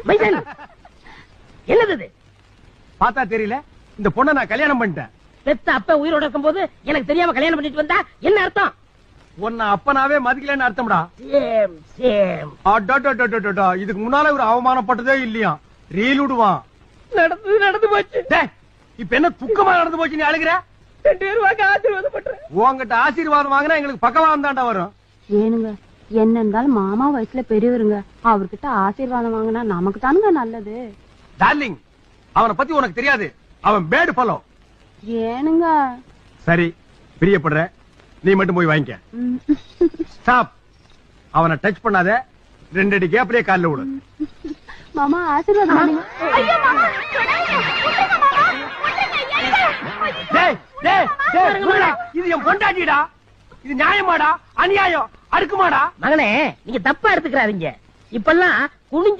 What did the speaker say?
மைசன் என்னது இது? பார்த்தா தெரியல, இந்த பொண்ணை நான் கல்யாணம் பண்ணிட்டேன். பெத்த அப்ப உயிரோட இருக்கும் போது எனக்கு தெரியாம கல்யாணம் பண்ணிட்டு வந்தா என்ன அர்த்தம்? உன்னை அப்பனாவே மதிக்கலன்னு அர்த்தம்டா. Same same. இதுக்கு முன்னால ஒரு அவமானப்பட்டதே இல்லையா? ரீல் விடுவான். நடந்து போச்சு. இப்ப என்ன துக்கமா நடந்து போச்சு? நீ அழுகிற? 2 ரூபாய்க்கு ஆசீர்வாதம் பண்றேன். உங்ககிட்ட ஆசீர்வாதம் வாங்கினா எங்களுக்கு பக்கவாதம் தாண்டா வரும். ஏனுங்க, என்ன இருந்தாலும் மாமா வயசுல பெரியவருங்க, அவர்கிட்ட ஆசீர்வாதம் வாங்கினா நமக்கு தானுங்க நல்லது. டார்லிங், அவனை பத்தி உனக்கு தெரியாது. அவன் பேடு ஃபெலோ. ஏனுங்க? சரி, பிரியப்படுற, நீ மட்டும் போய் வாங்கிக்க. ஸ்டாப். அவனை டச் பண்ணாத. 2 அடி கேப்லயே கால்ல விடு. மாமா ஆசீர்வாதம் பண்ணுங்க. இது என் பொண்டாட்டிடா. இது நியாயமாடா? அநியாயம். அடுக்குமாடா? மகனே, நீங்க தப்பா எடுத்துக்கிறாதீங்க. இப்பெல்லாம் குனிஞ்சா